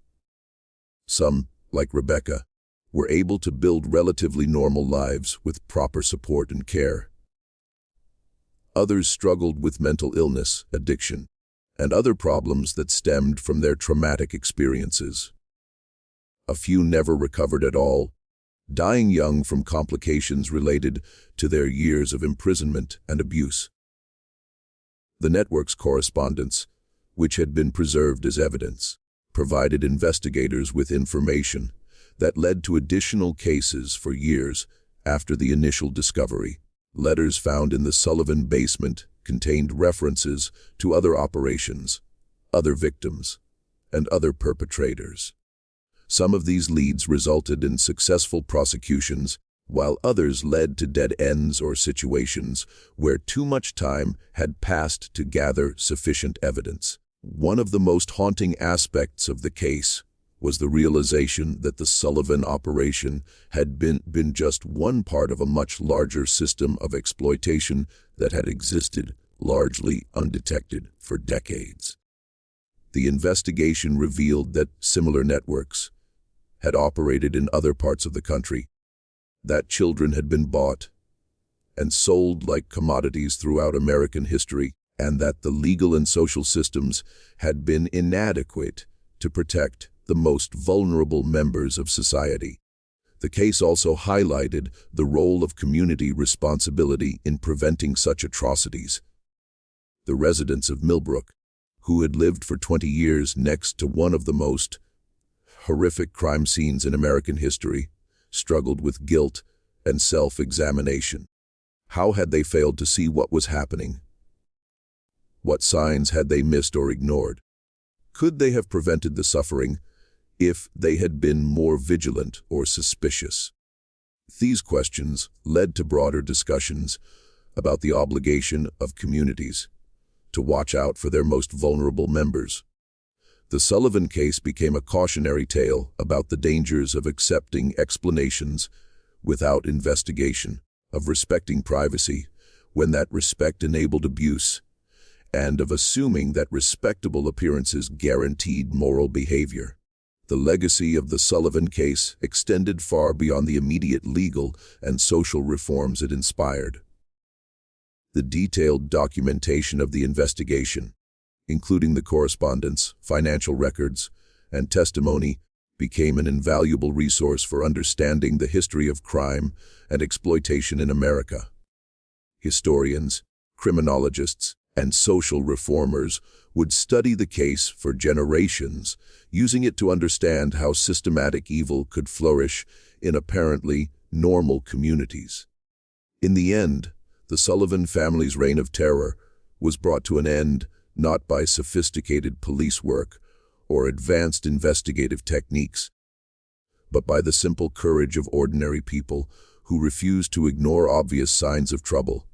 Some, like Rebecca, were able to build relatively normal lives with proper support and care. Others struggled with mental illness, addiction, and other problems that stemmed from their traumatic experiences. A few never recovered at all, dying young from complications related to their years of imprisonment and abuse. The network's correspondence, which had been preserved as evidence, provided investigators with information that led to additional cases for years after the initial discovery. Letters found in the Sullivan basement contained references to other operations, other victims, and other perpetrators. Some of these leads resulted in successful prosecutions, while others led to dead ends or situations where too much time had passed to gather sufficient evidence. One of the most haunting aspects of the case was the realization that the Sullivan operation had been just one part of a much larger system of exploitation that had existed largely undetected for decades. The investigation revealed that similar networks had operated in other parts of the country, that children had been bought and sold like commodities throughout American history, and that the legal and social systems had been inadequate to protect the most vulnerable members of society. The case also highlighted the role of community responsibility in preventing such atrocities. The residents of Millbrook, who had lived for 20 years next to one of the most horrific crime scenes in American history struggled with guilt and self-examination. How had they failed to see what was happening? What signs had they missed or ignored? Could they have prevented the suffering if they had been more vigilant or suspicious? These questions led to broader discussions about the obligation of communities to watch out for their most vulnerable members. The Sullivan case became a cautionary tale about the dangers of accepting explanations without investigation, of respecting privacy when that respect enabled abuse, and of assuming that respectable appearances guaranteed moral behavior. The legacy of the Sullivan case extended far beyond the immediate legal and social reforms it inspired. The detailed documentation of the investigation, including the correspondence, financial records, and testimony, became an invaluable resource for understanding the history of crime and exploitation in America. Historians, criminologists, and social reformers would study the case for generations, using it to understand how systematic evil could flourish in apparently normal communities. In the end, the Sullivan family's reign of terror was brought to an end not by sophisticated police work or advanced investigative techniques, but by the simple courage of ordinary people who refused to ignore obvious signs of trouble.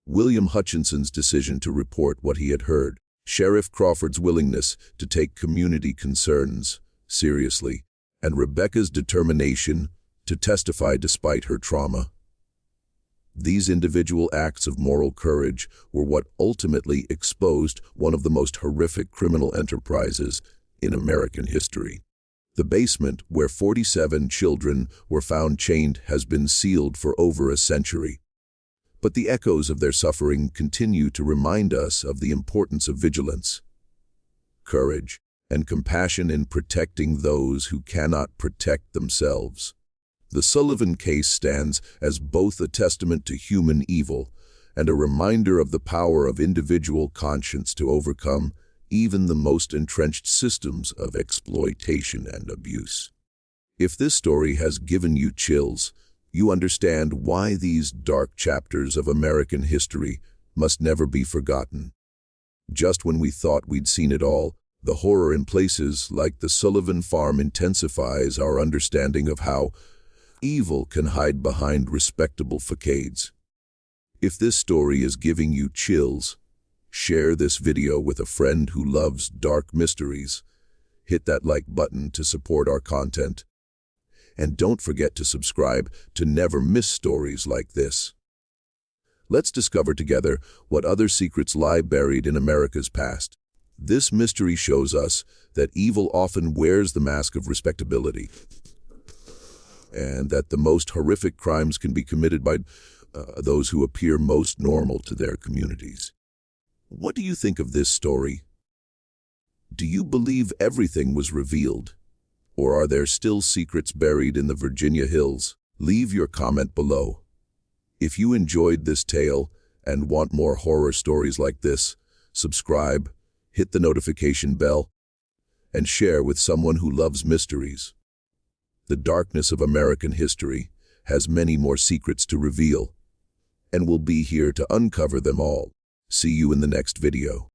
William Hutchinson's decision to report what he had heard, Sheriff Crawford's willingness to take community concerns seriously, and Rebecca's determination to testify despite her trauma. These individual acts of moral courage were what ultimately exposed one of the most horrific criminal enterprises in American history. The basement where 47 children were found chained has been sealed for over a century. But the echoes of their suffering continue to remind us of the importance of vigilance, courage, and compassion in protecting those who cannot protect themselves. The Sullivan case stands as both a testament to human evil and a reminder of the power of individual conscience to overcome even the most entrenched systems of exploitation and abuse. If this story has given you chills, you understand why these dark chapters of American history must never be forgotten. Just when we thought we'd seen it all, the horror in places like the Sullivan farm intensifies our understanding of how evil can hide behind respectable facades. If this story is giving you chills, share this video with a friend who loves dark mysteries. Hit that like button to support our content. And don't forget to subscribe to never miss stories like this. Let's discover together what other secrets lie buried in America's past. This mystery shows us that evil often wears the mask of respectability, and that the most horrific crimes can be committed by those who appear most normal to their communities. What do you think of this story? Do you believe everything was revealed? Or are there still secrets buried in the Virginia hills? Leave your comment below. If you enjoyed this tale and want more horror stories like this, subscribe, hit the notification bell, and share with someone who loves mysteries. The darkness of American history has many more secrets to reveal, and we'll be here to uncover them all. See you in the next video.